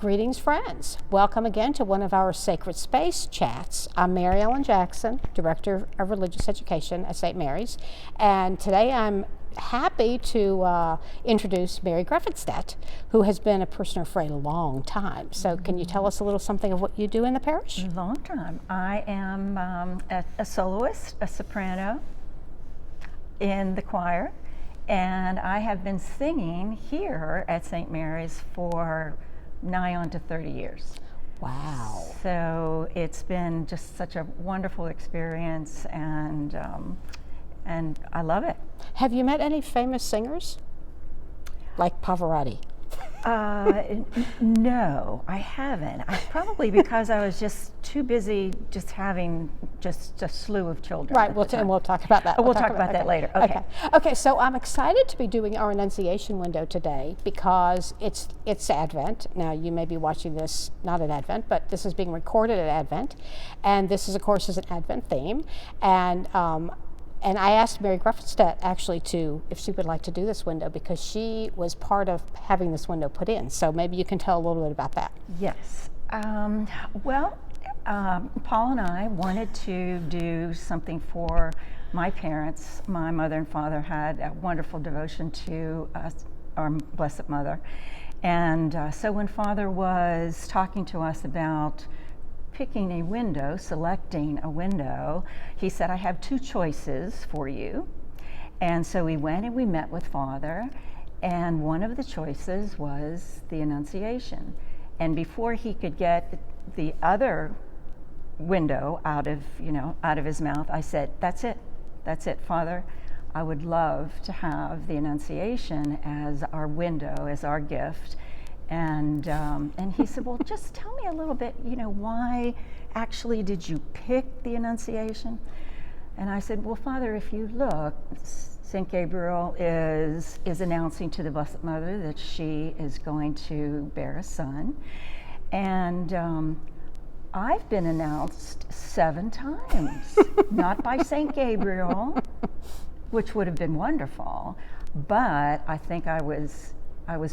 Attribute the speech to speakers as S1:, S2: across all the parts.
S1: Greetings, friends. Welcome again to one of our Sacred Space chats. I'm Mary Ellen Jackson, Director of Religious Education at St. Mary's, and today I'm happy to introduce Mary Grefenstette, who has been a parishioner for a long time. So can you tell us a little something of what you do in the parish?
S2: Long time. I am a soloist, a soprano in the choir, and I have been singing here at St. Mary's for nigh on to 30 years.
S1: Wow.
S2: So it's been just such a wonderful experience, and I love it.
S1: Have you met any famous singers? Like Pavarotti?
S2: No, I haven't. Probably because I was just too busy just having just a slew of children.
S1: Right, and we'll talk about that.
S2: We'll talk about that later.
S1: Okay, so I'm excited to be doing our Annunciation window today because it's Advent. Now, you may be watching this not at Advent, but this is being recorded at Advent. And this is, of course, is an Advent theme. And I asked Mary Grefenstette actually if she would like to do this window because she was part of having this window put in. So maybe you can tell a little bit about that.
S2: Yes. Paul and I wanted to do something for my parents. My mother and father had a wonderful devotion to our Blessed Mother. And so when Father was talking to us about picking a window, selecting a window, he said, I have two choices for you. And so we went and we met with Father, and one of the choices was the Annunciation. And before he could get the other window out of his mouth, I said, that's it, Father. I would love to have the Annunciation as our window, as our gift. And he said, well, just tell me a little bit, why actually did you pick the Annunciation? And I said, well, Father, if you look, St. Gabriel is announcing to the Blessed Mother that she is going to bear a son. And I've been announced 7 times, not by St. Gabriel, which would have been wonderful, but I think I was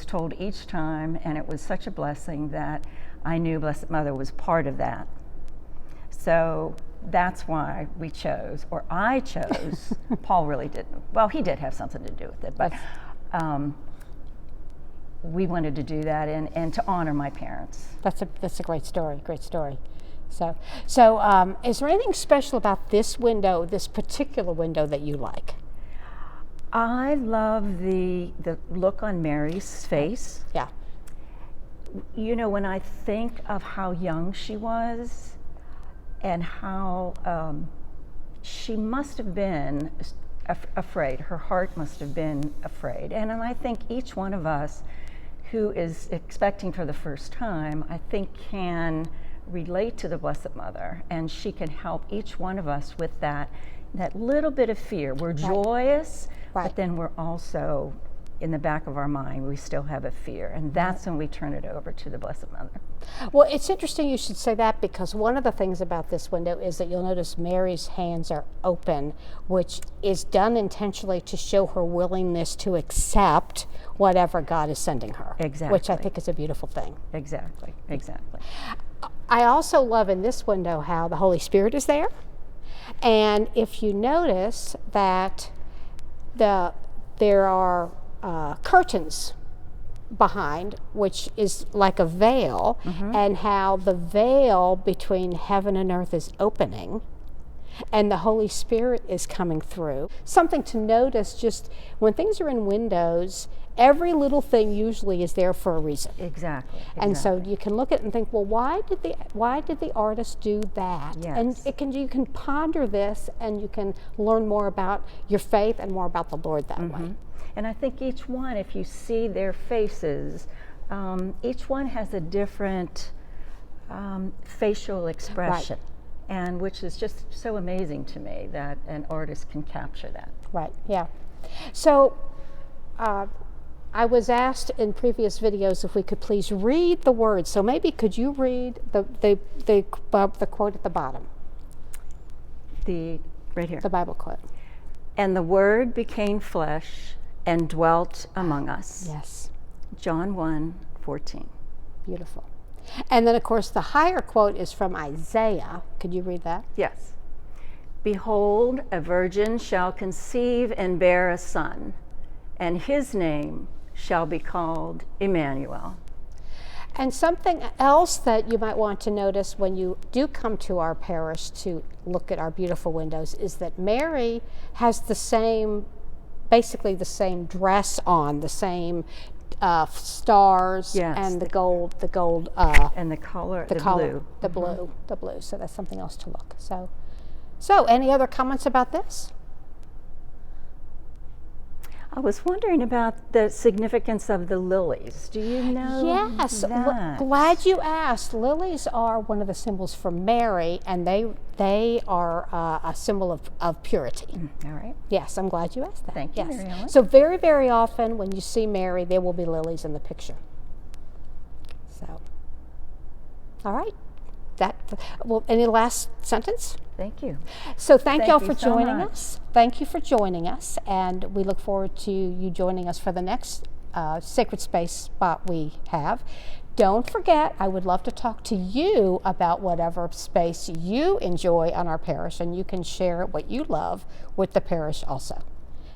S2: told each time, and it was such a blessing that I knew Blessed Mother was part of that. So that's why I chose, Paul really didn't, well, he did have something to do with it, but we wanted to do that and to honor my parents.
S1: That's a great story. So is there anything special about this window, this particular window, that you like?
S2: I love the look on Mary's face.
S1: Yeah.
S2: When I think of how young she was and how she must have been afraid, her heart must have been afraid. And I think each one of us who is expecting for the first time, I think can relate to the Blessed Mother, and she can help each one of us with that little bit of fear. We're joyous, but then we're also, in the back of our mind, we still have a fear, and that's when we turn it over to the Blessed Mother.
S1: Well, it's interesting you should say that, because one of the things about this window is that you'll notice Mary's hands are open, which is done intentionally to show her willingness to accept whatever God is sending her.
S2: Exactly.
S1: Which I think is a beautiful thing.
S2: Exactly.
S1: I also love in this window how the Holy Spirit is there. And if you notice that there are curtains behind, which is like a veil, and how the veil between heaven and earth is opening, and the Holy Spirit is coming through. Something to notice, just when things are in windows, every little thing usually is there for a reason.
S2: Exactly.
S1: And so you can look at it and think, well, why did the artist do that?
S2: Yes.
S1: And you can ponder this, and you can learn more about your faith and more about the Lord that way.
S2: And I think each one, if you see their faces, each one has a different facial expression, and which is just so amazing to me that an artist can capture that.
S1: Right. Yeah. So I was asked in previous videos if we could please read the words. So maybe could you read the quote at the bottom?
S2: Right here.
S1: The Bible quote.
S2: And the Word became flesh and dwelt among us.
S1: Yes.
S2: John 1:14.
S1: Beautiful. And then, of course, the higher quote is from Isaiah. Could you read that?
S2: Yes. Behold, a virgin shall conceive and bear a son, and his name shall be called Emmanuel.
S1: And something else that you might want to notice when you do come to our parish to look at our beautiful windows is that Mary has the same, basically the same dress on, the same stars,
S2: Yes,
S1: and the gold,
S2: and the color, the
S1: color,
S2: blue.
S1: the blue. So that's something else to look. So any other comments about this?
S2: I was wondering about the significance of the lilies. Do you know
S1: Yes,
S2: that?
S1: glad you asked. Lilies are one of the symbols for Mary, and they are a symbol of purity.
S2: All right.
S1: Yes, I'm glad you asked that.
S2: Thank you,
S1: yes.
S2: Mary Ellen.
S1: So very, very often when you see Mary, there will be lilies in the picture. So, all right. Well, any last sentence?
S2: Thank you.
S1: So thank y'all for
S2: you so
S1: joining
S2: much.
S1: us. Thank you for joining us, and we look forward to you joining us for the next sacred space spot we have. Don't forget, I would love to talk to you about whatever space you enjoy on our parish, and you can share what you love with the parish also.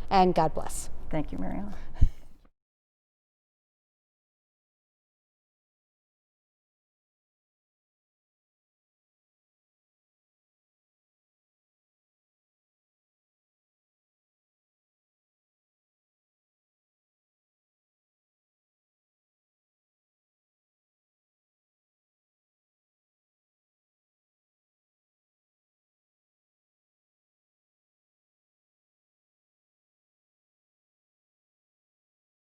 S1: And God bless.
S2: Thank you, Mary Ellen.